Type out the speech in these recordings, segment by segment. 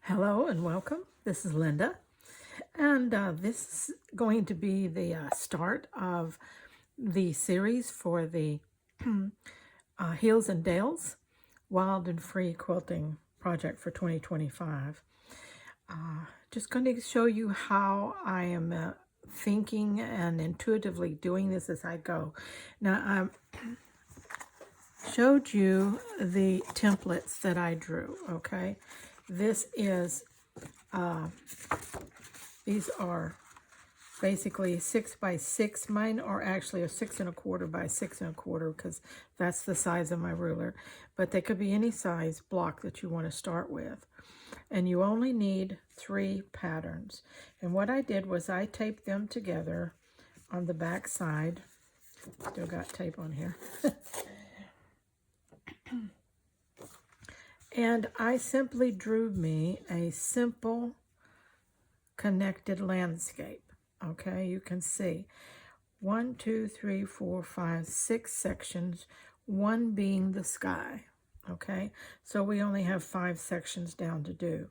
Hello and welcome. This is Linda, and this is going to be the start of the series for the Hills and Dales Wild and Free Quilting Project for 2025. Just going to show you how I am thinking and intuitively doing this as I go. Now, I showed you the templates that I drew, okay? This is these are basically 6 by 6. Mine are actually a 6 1/4 by 6 1/4 because that's the size of my ruler. But they could be any size block that you want to start with. And you only need 3 patterns. And what I did was I taped them together on the back side. Still got tape on here. And I simply drew me a simple connected landscape. Okay, you can see 1, 2, 3, 4, 5, 6 sections, one being the sky. Okay, so we only have 5 sections down to do.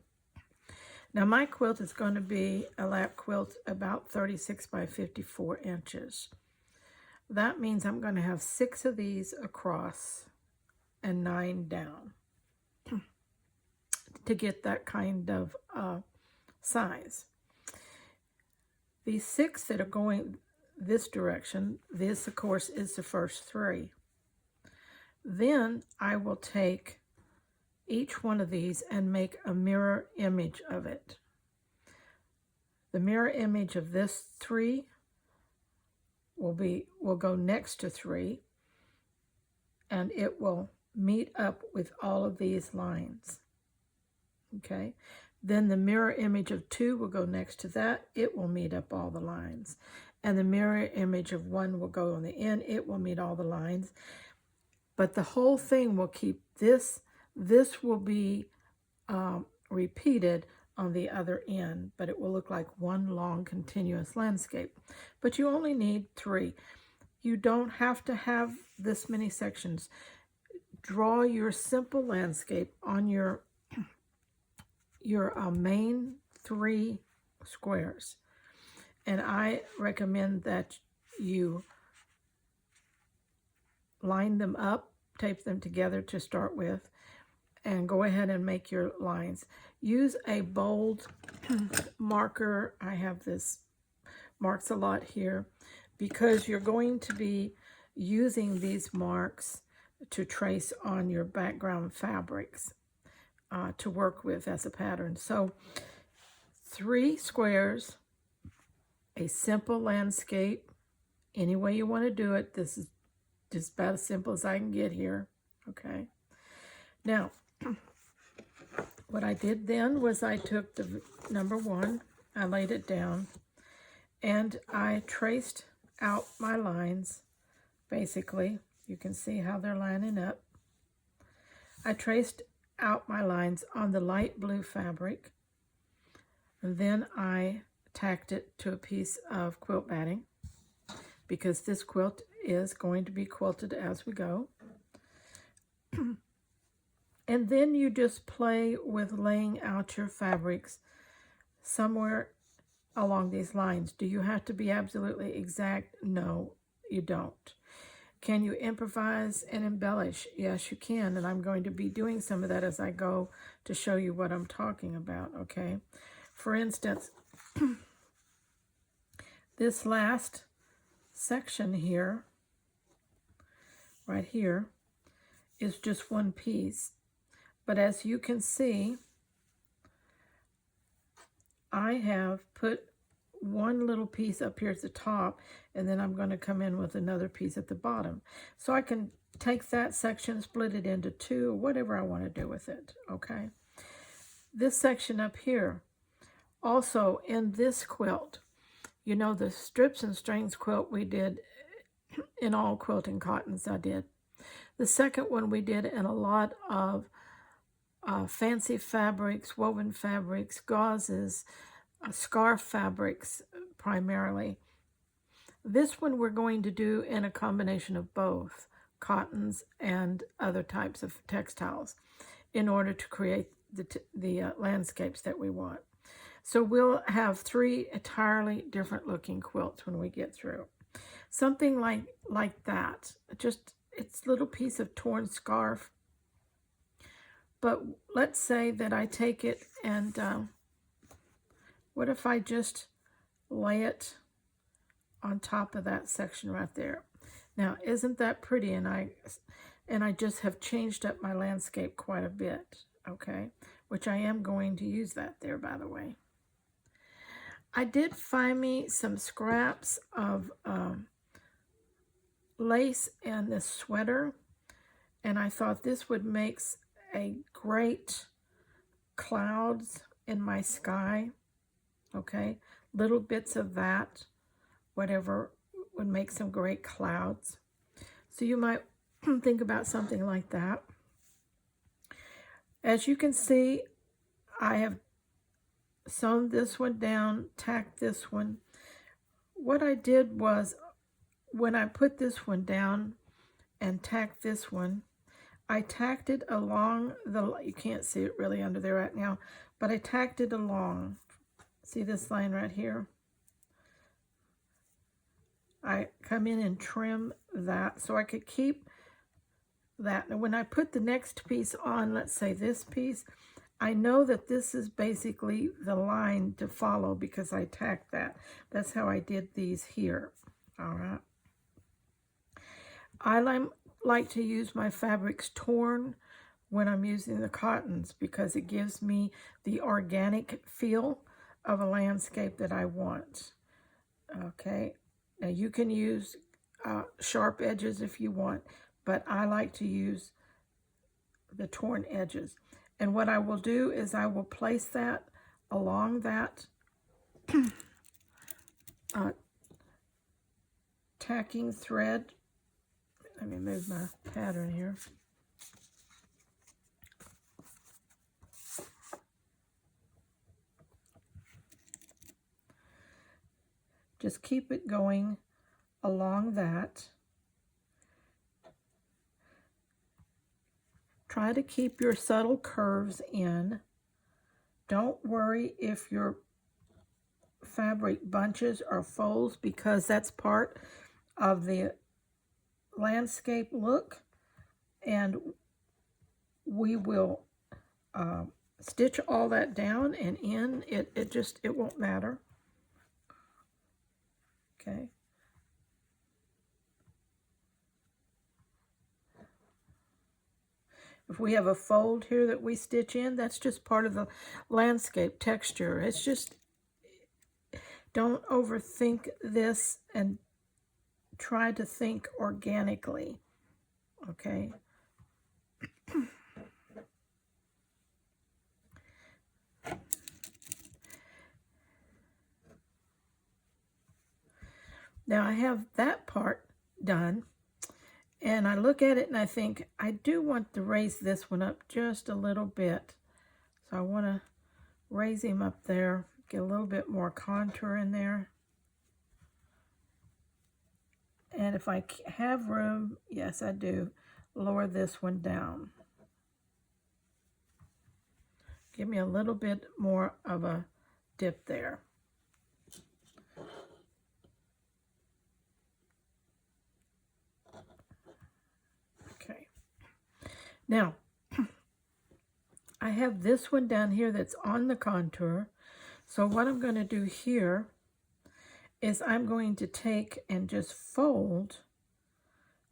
Now my quilt is going to be a lap quilt about 36 by 54 inches. That means I'm going to have 6 of these across and 9 down to get that kind of size. These 6 that are going this direction, this of course is the first 3. Then I will take each one of these and make a mirror image of it. The mirror image of this 3 will go next to 3, and it will meet up with all of these lines. Okay, then the mirror image of 2 will go next to that. It will meet up all the lines. And the mirror image of 1 will go on the end. It will meet all the lines. But the whole thing will keep this. This will be repeated on the other end, but it will look like one long continuous landscape. But you only need 3. You don't have to have this many sections. Draw your simple landscape on your main 3 squares, and I recommend that you line them up, tape them together to start with, and go ahead and make your lines. Use a bold marker. I have this marks a lot here because you're going to be using these marks to trace on your background fabrics to work with as a pattern. So 3 squares, a simple landscape, any way you want to do it. This is just about as simple as I can get here. Okay. Now, what I did then was I took the number 1, I laid it down, and I traced out my lines. Basically, you can see how they're lining up. I traced out my lines on the light blue fabric, and then I tacked it to a piece of quilt batting because this quilt is going to be quilted as we go. And then you just play with laying out your fabrics somewhere along these lines. Do you have to be absolutely exact? No, you don't. Can you improvise and embellish? Yes, you can, and I'm going to be doing some of that as I go to show you what I'm talking about, okay? For instance, this last section here, right here, is just one piece. But as you can see, I have put one little piece up here at the top, and then I'm going to come in with another piece at the bottom. So I can take that section, split it into 2, or whatever I want to do with it, okay? This section up here, also in this quilt, you know, the strips and strings quilt we did in all quilting cottons I did. The second one we did in a lot of fancy fabrics, woven fabrics, gauzes, scarf fabrics primarily. This one we're going to do in a combination of both cottons and other types of textiles in order to create the landscapes that we want. So we'll have 3 entirely different looking quilts when we get through. Something like that. Just, it's a little piece of torn scarf. But let's say that I take it and what if I just lay it on top of that section right there? Now, isn't that pretty? And I just have changed up my landscape quite a bit, okay? Which I am going to use that there, by the way. I did find me some scraps of lace and this sweater, and I thought this would make a great clouds in my sky, okay? Little bits of that, whatever, would make some great clouds. So you might think about something like that. As you can see, I have sewn this one down, tacked this one. What I did was, when I put this one down and tacked this one, I tacked it along the, you can't see it really under there right now, but I tacked it along. See this line right here? I come in and trim that so I could keep that. And when I put the next piece on, let's say this piece, I know that this is basically the line to follow because I tacked that. That's how I did these here. All right. I like to use my fabrics torn when I'm using the cottons because it gives me the organic feel of a landscape that I want. Okay. Now you can use sharp edges if you want, but I like to use the torn edges. And what I will do is I will place that along that tacking thread. Let me move my pattern here. Just keep it going along that. Try to keep your subtle curves in. Don't worry if your fabric bunches or folds because that's part of the landscape look, and we will stitch all that down and in. It won't matter. Okay. If we have a fold here that we stitch in, that's just part of the landscape texture. It's just, don't overthink this and try to think organically, okay? Now I have that part done, and I look at it and I think, I do want to raise this one up just a little bit. So I want to raise him up there, get a little bit more contour in there. And if I have room, yes I do, lower this one down. Give me a little bit more of a dip there. Okay. Now, I have this one down here that's on the contour. So what I'm going to do here is I'm going to take and just fold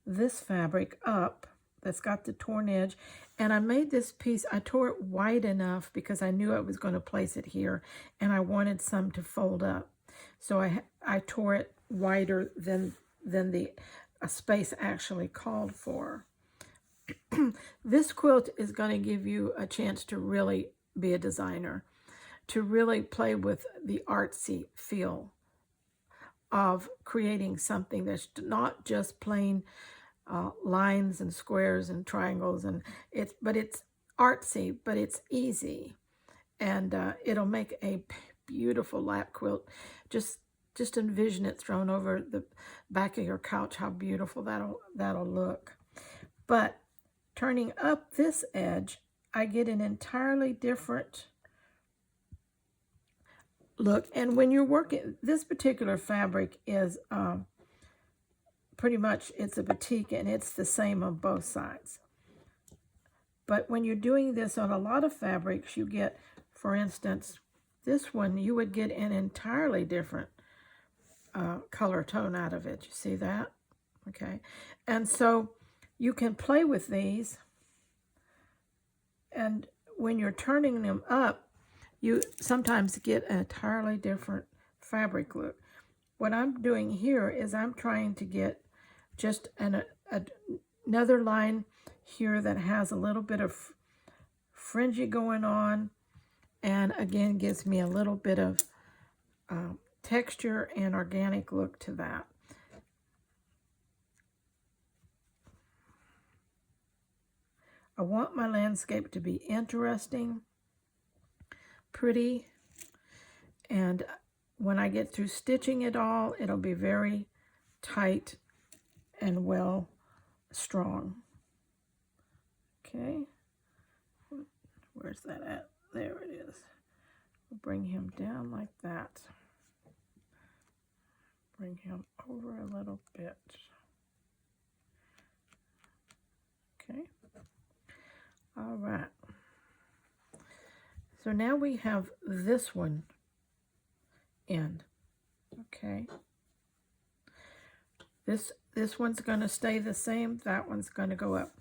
this fabric up that's got the torn edge. And I made this piece, I tore it wide enough because I knew I was going to place it here and I wanted some to fold up. So I tore it wider than the space actually called for. This quilt is going to give you a chance to really be a designer, to really play with the artsy feel of creating something that's not just plain lines and squares and triangles, and it's artsy, but it's easy, and it'll make a beautiful lap quilt. Just envision it thrown over the back of your couch, how beautiful that'll look. But turning up this edge, I get an entirely different look. And when you're working, this particular fabric is pretty much, it's a batik, and it's the same on both sides. But when you're doing this on a lot of fabrics, you get, for instance, this one, you would get an entirely different color tone out of it. You see that? Okay. And so you can play with these, and when you're turning them up, you sometimes get an entirely different fabric look. What I'm doing here is I'm trying to get just another line here that has a little bit of fringy going on, and again gives me a little bit of texture and organic look to that. I want my landscape to be interesting, pretty, and when I get through stitching it all, it'll be very tight and well strong. Okay, where's that at? There it is. We'll bring him down like that. Bring him over a little bit. Okay. All right. So now we have this one in. Okay. This one's going to stay the same. That one's going to go up.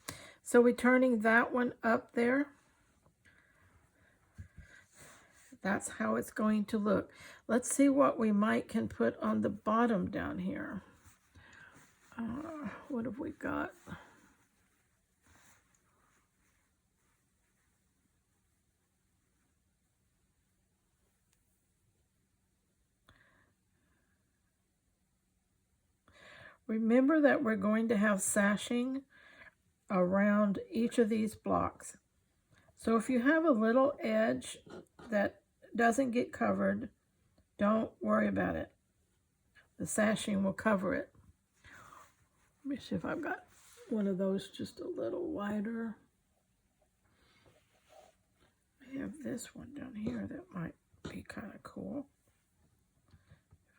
So we're turning that one up there. That's how it's going to look. Let's see what we can put on the bottom down here. What have we got? Remember that we're going to have sashing around each of these blocks. So if you have a little edge that doesn't get covered, don't worry about it. The sashing will cover it. Let me see if I've got one of those just a little wider. I have this one down here that might be kind of cool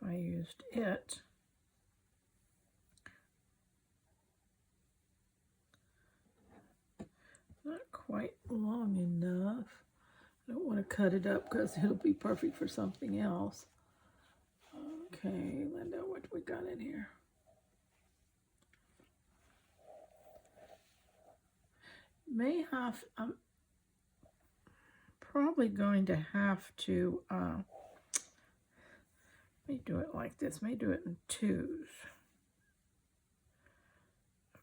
if I used it. Not quite long enough. I don't want to cut it up because it'll be perfect for something else. Okay, Linda, what do we got in here? May have, I'm probably going to have to, let me do it like this. May do it in twos.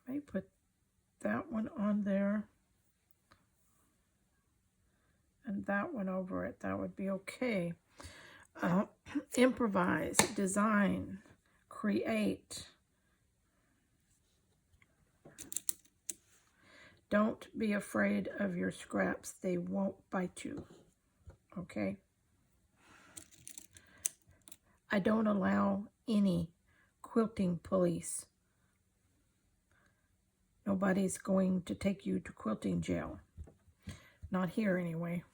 I may put that one on there and that one over it. That would be okay. Improvise, design, create. Don't be afraid of your scraps. They won't bite you, okay? I don't allow any quilting police. Nobody's going to take you to quilting jail. Not here anyway.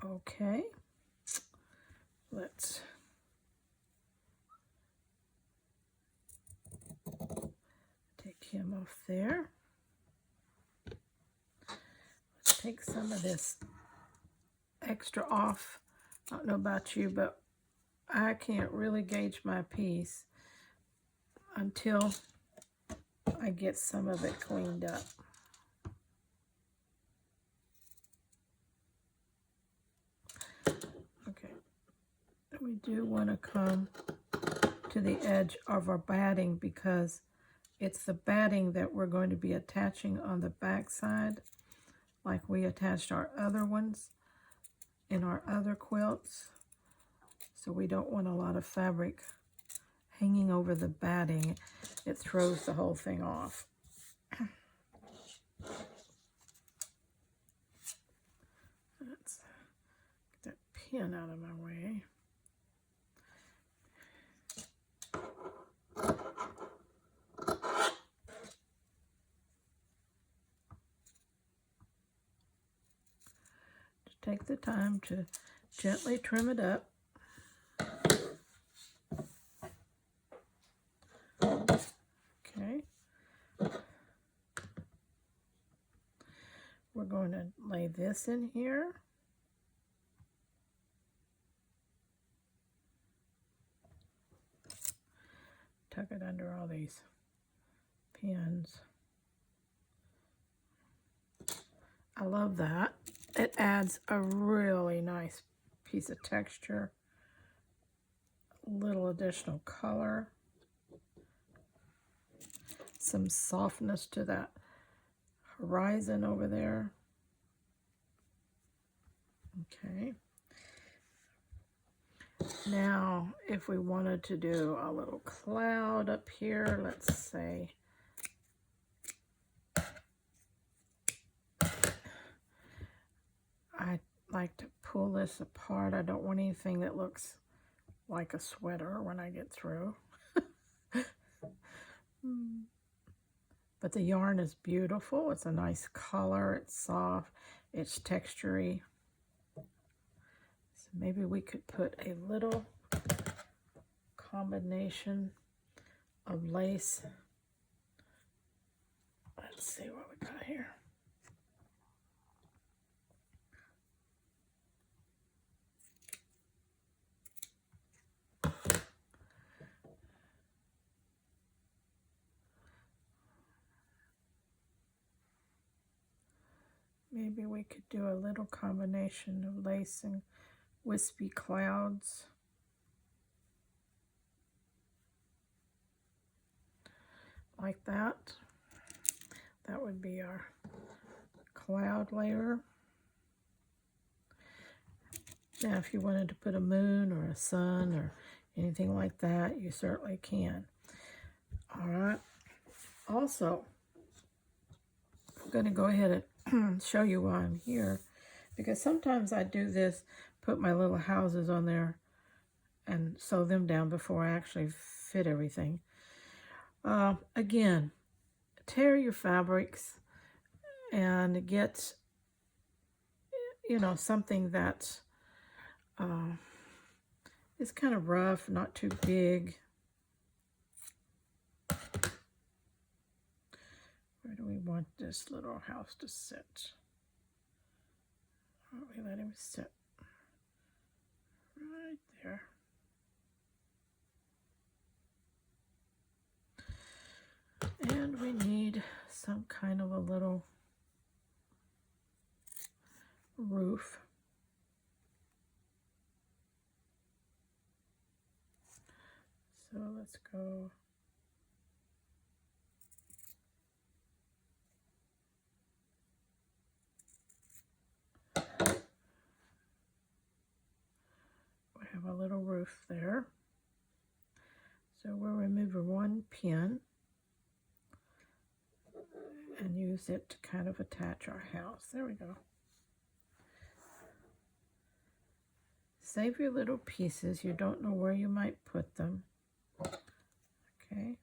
Okay, let's take him off there. Let's take some of this extra off. I don't know about you, but I can't really gauge my piece until I get some of it cleaned up. We do want to come to the edge of our batting because it's the batting that we're going to be attaching on the back side, like we attached our other ones in our other quilts. So we don't want a lot of fabric hanging over the batting. It throws the whole thing off. pin out of my way. Just take the time to gently trim it up. Okay. We're going to lay this in here. Tuck it under all these pins. I love that. It adds a really nice piece of texture. A little additional color. Some softness to that horizon over there. Okay. Now, if we wanted to do a little cloud up here, let's say, I like to pull this apart. I don't want anything that looks like a sweater when I get through. But the yarn is beautiful. It's a nice color. It's soft. It's textury. So maybe we could put a little combination of lace. Let's see what we got here. Maybe we could do a little combination of lace and wispy clouds. Like that. That would be our cloud layer. Now, if you wanted to put a moon or a sun or anything like that, you certainly can. All right. Also, I'm going to go ahead and show you why I'm here, because sometimes I do this, put my little houses on there and sew them down before I actually fit everything. Again, tear your fabrics and get, you know, something that is kind of rough, not too big. Where do we want this little house to sit? Why don't we let him sit right there? And we need some kind of a little roof. So let's go. We have a little roof there. So we'll remove one pin and use it to kind of attach our house. There we go. Save your little pieces. You don't know where you might put them. Okay.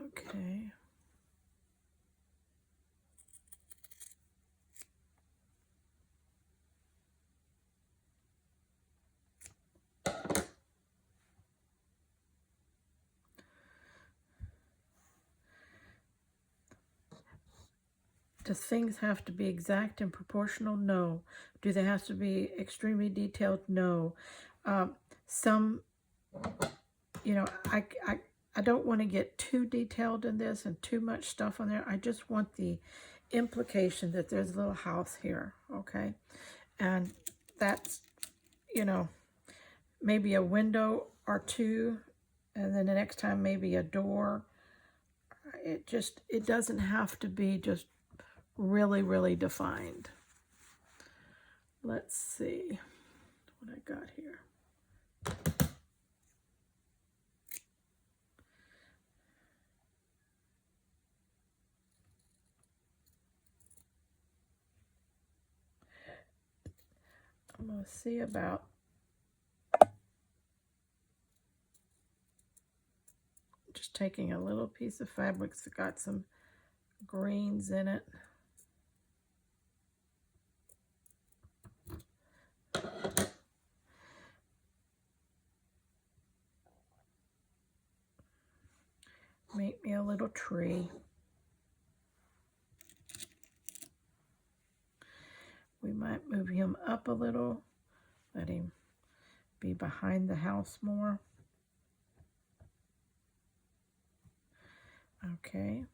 Okay. Do things have to be exact and proportional? No. Do they have to be extremely detailed? No. Some, you know, I don't want to get too detailed in this and too much stuff on there. I just want the implication that there's a little house here, okay? And that's, you know, maybe a window or two, and then the next time maybe a door. It doesn't have to be just really, really defined. Let's see what I got here. I'm going to see about just taking a little piece of fabric that's got some greens in it. Make me a little tree. We might move him up a little, let him be behind the house more. Okay.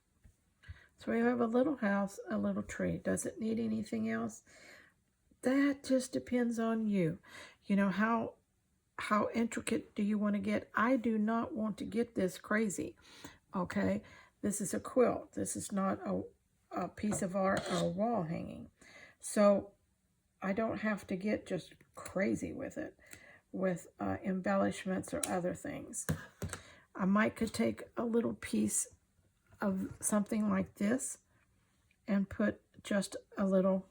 So we have a little house, a little tree. Does it need anything else? That just depends on you. You know, how intricate do you want to get? I do not want to get this crazy. Okay, this is a quilt. This is not a piece of art or a wall hanging. So I don't have to get just crazy with it, with embellishments or other things. I might could take a little piece of something like this and put just a little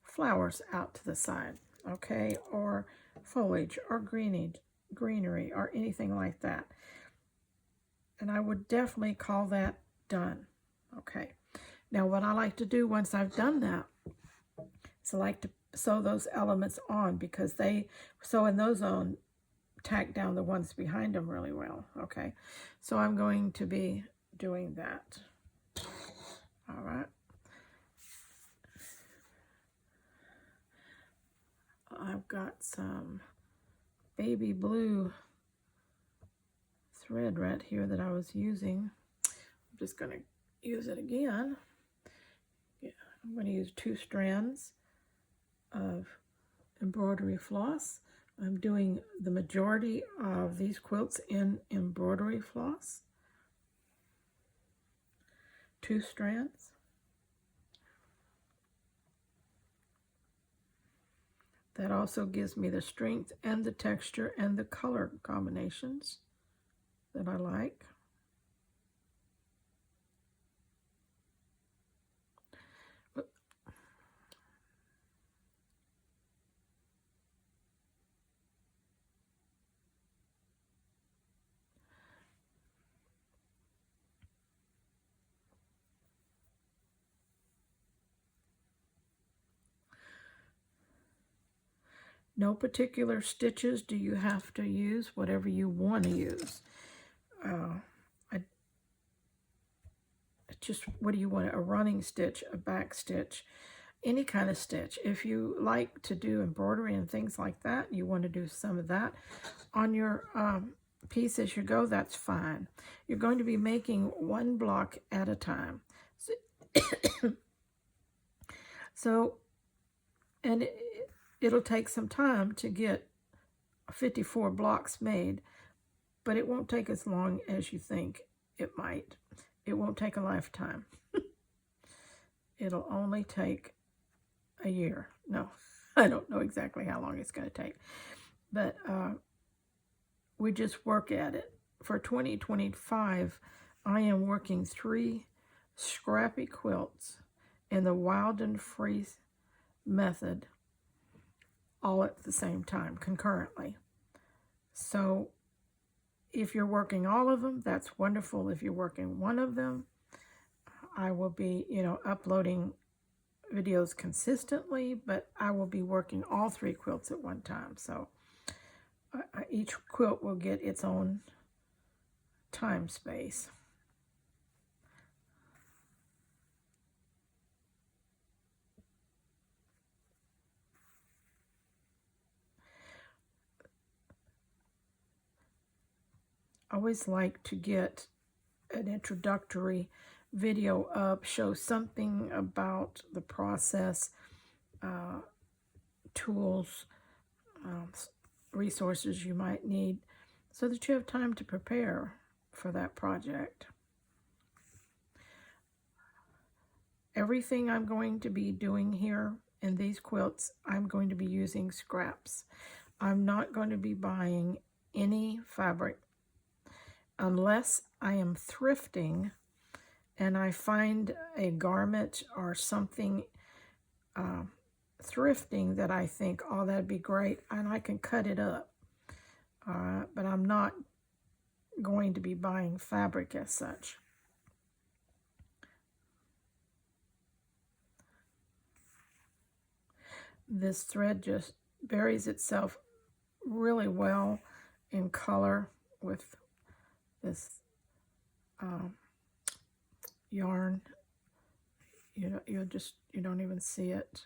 flowers out to the side, okay, or foliage or greenery or anything like that. And I would definitely call that done. Okay. Now what I like to do once I've done that is I like to sew those elements on, because sewing those on tack down the ones behind them really well. Okay. So I'm going to be doing that. All right. I've got some baby blue thread right here that I was using. I'm just going to use it again. Yeah, I'm going to use 2 strands of embroidery floss. I'm doing the majority of these quilts in embroidery floss. 2 strands. That also gives me the strength and the texture and the color combinations that I like. No particular stitches do you have to use, whatever you want to use. Just what do you want? A running stitch, a back stitch, any kind of stitch. If you like to do embroidery and things like that, you want to do some of that on your piece as you go, that's fine. You're going to be making 1 block at a time. So and it'll take some time to get 54 blocks made, but it won't take as long as you think it might. It won't take a lifetime. It'll only take a year. No, I don't know exactly how long it's going to take, but we just work at it. For 2025, I am working 3 Scrappy quilts in the Wild and Free method, all at the same time, concurrently. So if you're working all of them, that's wonderful. If you're working one of them, I will be, uploading videos consistently, but I will be working all 3 quilts at one time. So each quilt will get its own time space. I always like to get an introductory video up, show something about the process, tools, resources you might need, so that you have time to prepare for that project. Everything I'm going to be doing here in these quilts, I'm going to be using scraps. I'm not going to be buying any fabric unless I am thrifting and I find a garment or something thrifting that I think, oh, that'd be great, and I can cut it up. But I'm not going to be buying fabric as such. This thread just buries itself really well in color with this yarn. You don't even see it.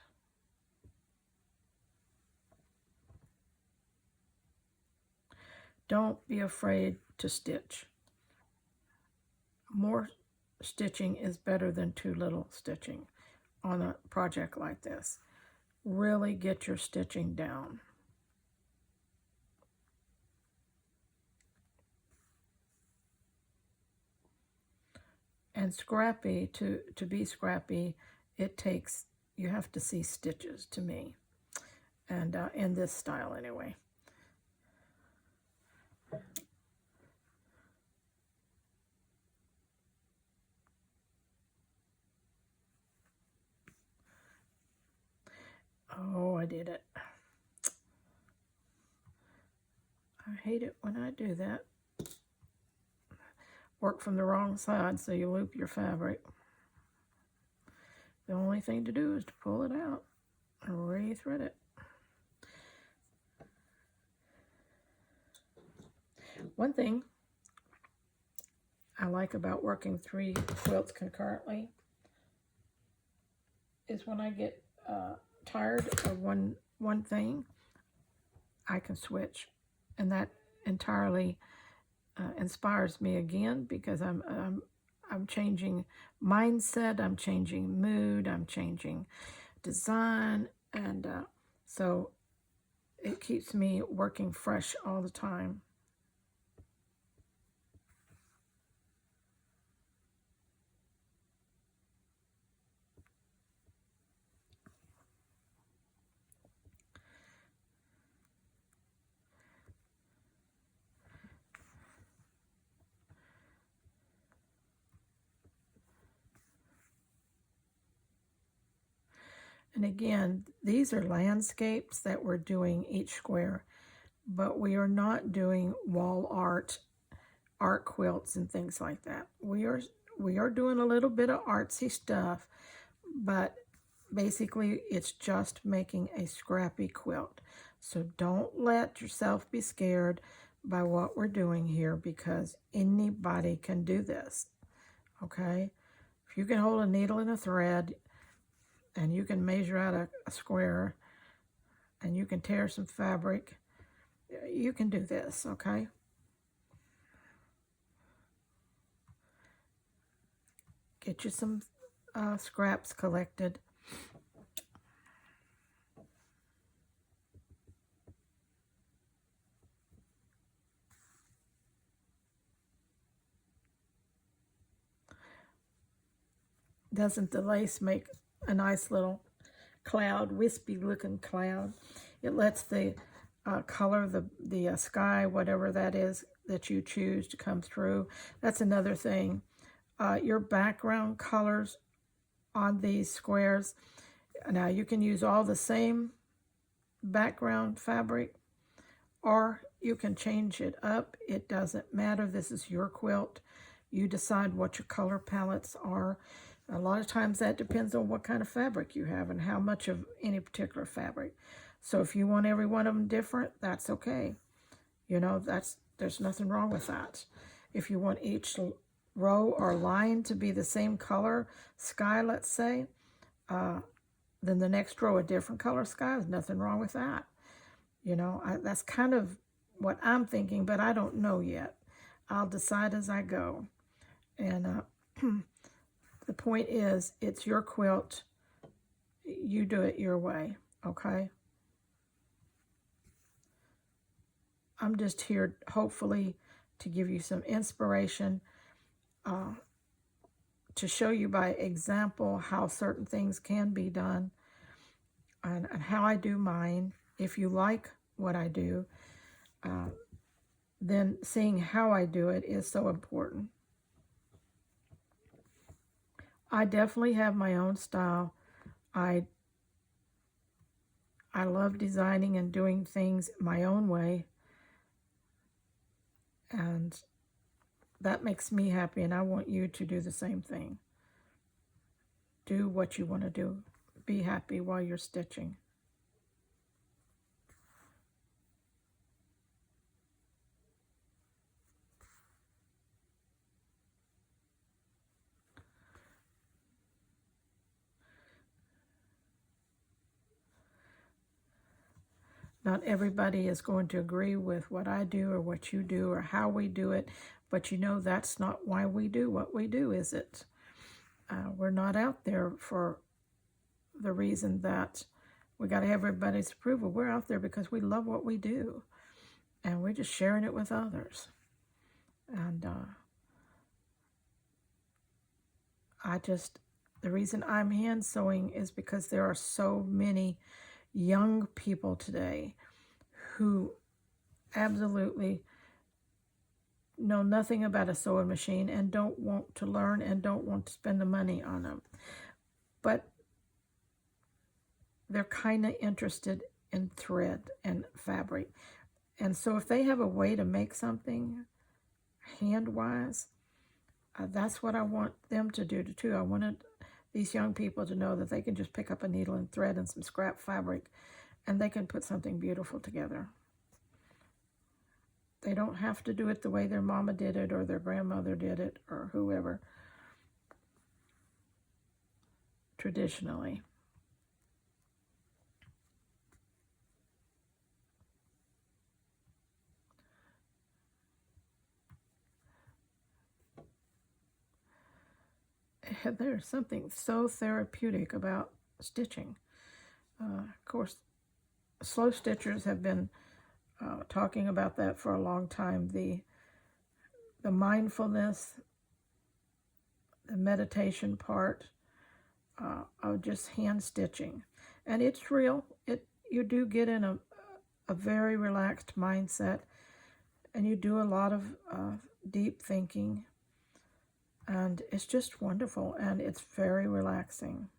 Don't be afraid to stitch. More stitching is better than too little stitching on a project like this. Really get your stitching down. And Scrappy, to be Scrappy, you have to see stitches to me. And in this style anyway. Oh, I did it. I hate it when I do that. Work from the wrong side, so you loop your fabric. The only thing to do is to pull it out and rethread it. One thing I like about working 3 quilts concurrently is when I get tired of one thing, I can switch, and that entirely inspires me again, because I'm changing mindset, I'm changing mood, I'm changing design, and so it keeps me working fresh all the time. And again, these are landscapes that we're doing each square, but we are not doing wall art quilts and things like that. We are doing a little bit of artsy stuff, but basically it's just making a scrappy quilt. So don't let yourself be scared by what we're doing here, because anybody can do this, okay? If you can hold a needle and a thread, and you can measure out a square, and you can tear some fabric, you can do this, okay? Get you some scraps collected. Doesn't the lace make a nice little cloud, wispy looking cloud? It lets the color, the sky, whatever that is that you choose, to come through. That's another thing. Your background colors on these squares, now you can use all the same background fabric, or you can change it up. It doesn't matter. This is your quilt. You decide what your color palettes are. A lot of times that depends on what kind of fabric you have and how much of any particular fabric. So if you want every one of them different, that's okay. You know, there's nothing wrong with that. If you want each row or line to be the same color sky, let's say, then the next row a different color sky, there's nothing wrong with that. You know, that's kind of what I'm thinking, but I don't know yet. I'll decide as I go. And the point is, it's your quilt. You do it your way, okay? I'm just here, hopefully, to give you some inspiration, to show you by example how certain things can be done, and how I do mine. If you like what I do, then seeing how I do it is so important. I definitely have my own style. I I love designing and doing things my own way, and that makes me happy, and I want you to do the same thing. Do what you want to do. Be happy while you're stitching. Not everybody is going to agree with what I do or what you do or how we do it, but you know that's not why we do what we do, is it? We're not out there for the reason that we got to have everybody's approval. We're out there because we love what we do, and we're just sharing it with others. And the reason I'm hand sewing is because there are so many young people today who absolutely know nothing about a sewing machine and don't want to learn and don't want to spend the money on them. But they're kind of interested in thread and fabric. And so if they have a way to make something hand-wise, that's what I want them to do too. I wanted these young people to know that they can just pick up a needle and thread and some scrap fabric and they can put something beautiful together. They don't have to do it the way their mama did it or their grandmother did it or whoever traditionally. There's something so therapeutic about stitching. Of course, slow stitchers have been talking about that for a long time. The mindfulness, the meditation part of just hand stitching, and it's real. You do get in a very relaxed mindset, and you do a lot of deep thinking, and it's just wonderful, and it's very relaxing.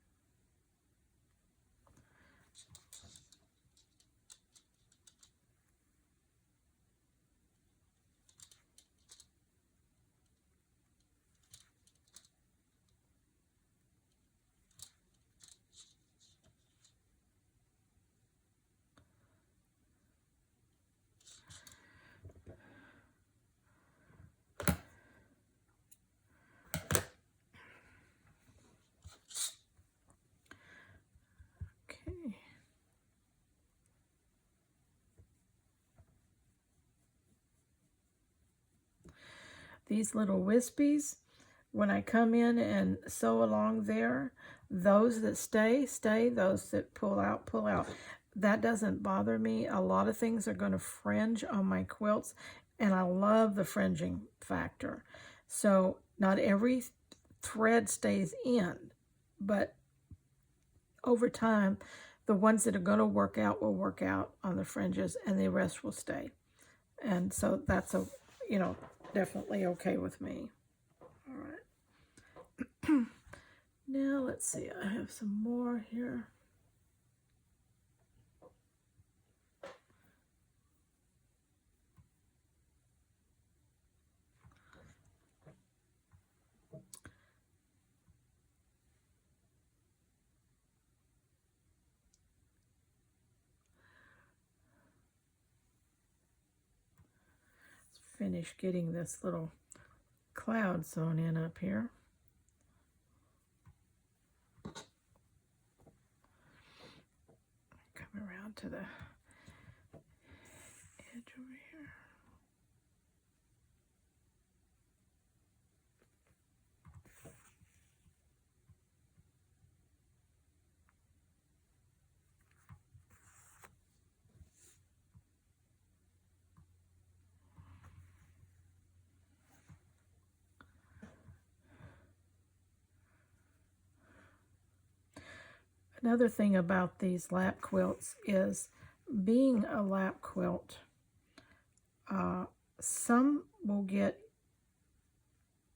Okay. These little wispies, when I come in and sew along there, those that stay, stay. Those that pull out, pull out. That doesn't bother me. A lot of things are going to fringe on my quilts, and I love the fringing factor. So not every thread stays in, but over time, the ones that are going to work out will work out on the fringes, and the rest will stay. And so that's definitely okay with me. All right. Now let's see. I have some more here. Finish getting this little cloud sewn in up here. Come around to the edge over here. Another thing about these lap quilts is being a lap quilt, some will get,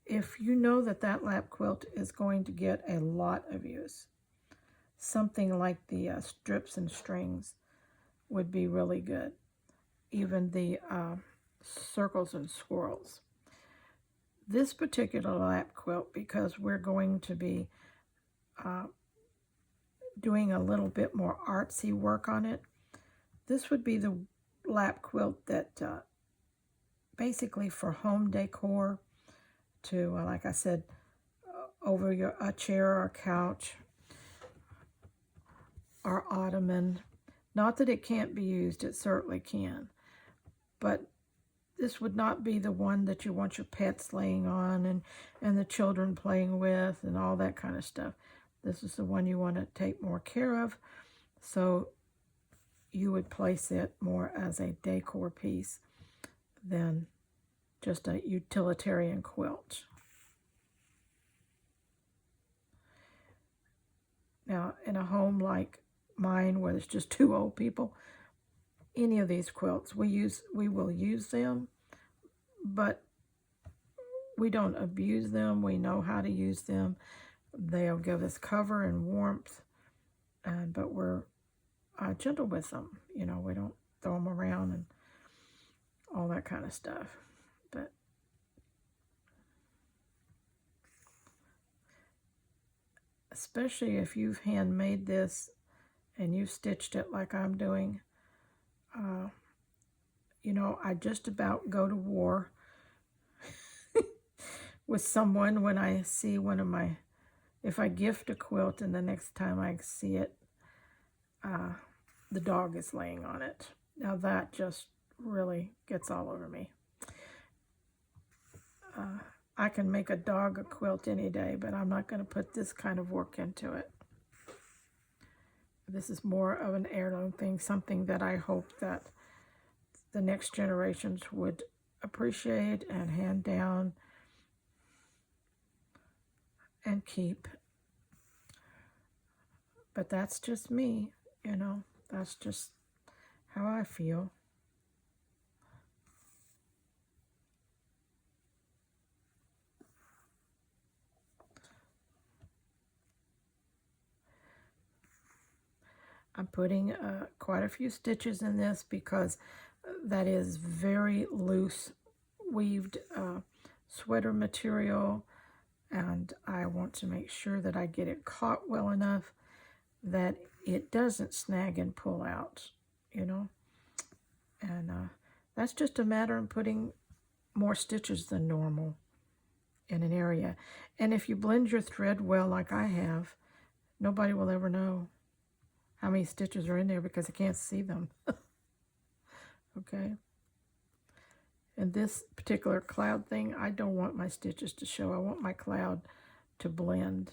if you know that lap quilt is going to get a lot of use, something like the strips and strings, would be really good. Even the circles and swirls. This particular lap quilt, because we're going to be doing a little bit more artsy work on it, this would be the lap quilt that basically for home decor to, like I said, over a chair or couch or ottoman. Not that it can't be used, it certainly can. But this would not be the one that you want your pets laying on and the children playing with and all that kind of stuff. This is the one you want to take more care of. So you would place it more as a decor piece than just a utilitarian quilt. Now, in a home like mine where there's just two old people, any of these quilts we will use them, but we don't abuse them. We know how to use them. They'll give us cover and warmth, but we're gentle with them. You know, we don't throw them around and all that kind of stuff. But especially if you've handmade this and you've stitched it like I'm doing, you know, I just about go to war with someone when I see one of my, if I gift a quilt and the next time I see it, the dog is laying on it. Now that just really gets all over me. I can make a dog a quilt any day, but I'm not going to put this kind of work into it. This is more of an heirloom thing, something that I hope that the next generations would appreciate and hand down and keep. But that's just me, you know, that's just how I feel. I'm putting quite a few stitches in this because that is very loose weaved sweater material, and I want to make sure that I get it caught well enough that it doesn't snag and pull out, you know. And that's just a matter of putting more stitches than normal in an area. And if you blend your thread well like I have, nobody will ever know how many stitches are in there because I can't see them. Okay. And this particular cloud thing, I don't want my stitches to show. I want my cloud to blend.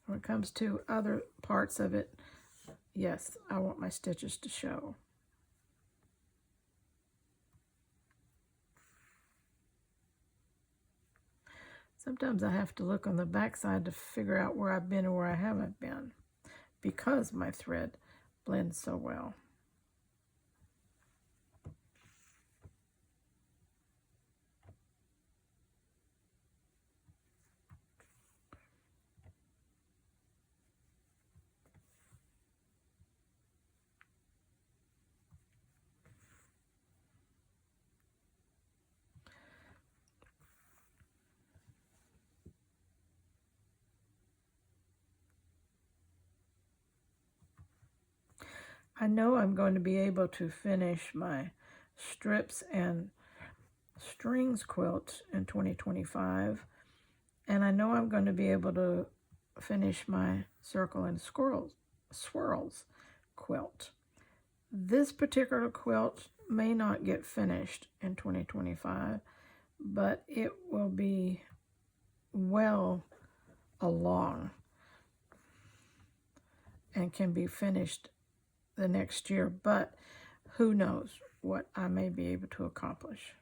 When it comes to other parts of it, yes, I want my stitches to show. Sometimes I have to look on the back side to figure out where I've been and where I haven't been, because my thread blends so well. I know I'm going to be able to finish my strips and strings quilt in 2025, and I know I'm going to be able to finish my circle and swirls quilt. This particular quilt may not get finished in 2025, but it will be well along and can be finished the next year, but who knows what I may be able to accomplish.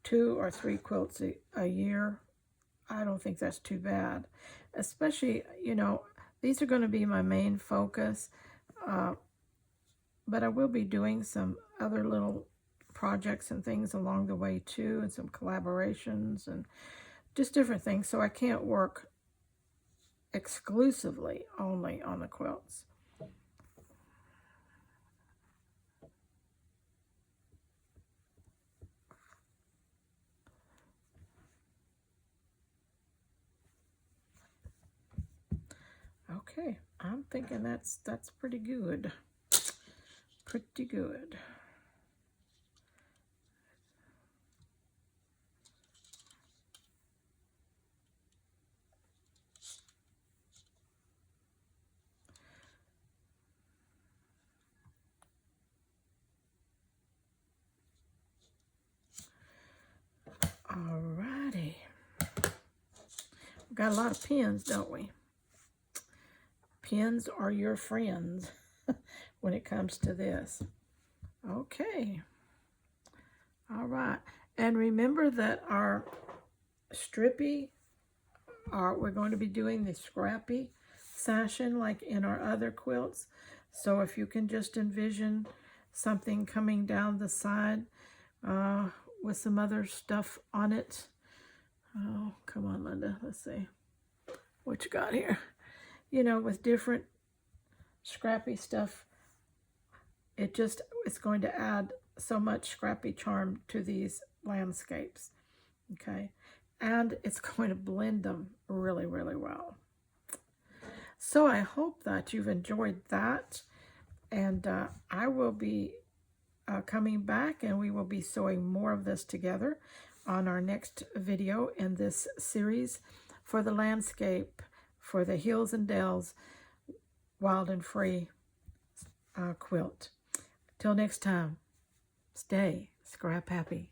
Two or three quilts a year, I don't think that's too bad. Especially, you know, these are going to be my main focus, but I will be doing some other little projects and things along the way too, and some collaborations and just different things, so I can't work exclusively only on the quilts. Okay, I'm thinking that's pretty good. Pretty good. Alrighty. We've got a lot of pins, don't we? Pins are your friends when it comes to this. Okay. All right. And remember that our Strippy, we're going to be doing the Scrappy session like in our other quilts. So if you can just envision something coming down the side with some other stuff on it. Oh, come on, Linda. Let's see what you got here. You know, with different Scrappy stuff, it's going to add so much Scrappy charm to these landscapes. Okay. And it's going to blend them really, really well. So I hope that you've enjoyed that. And I will be coming back, and we will be sewing more of this together on our next video in this series for the landscape, for the Hills and Dales Wild and Free quilt. Till next time, stay scrap happy.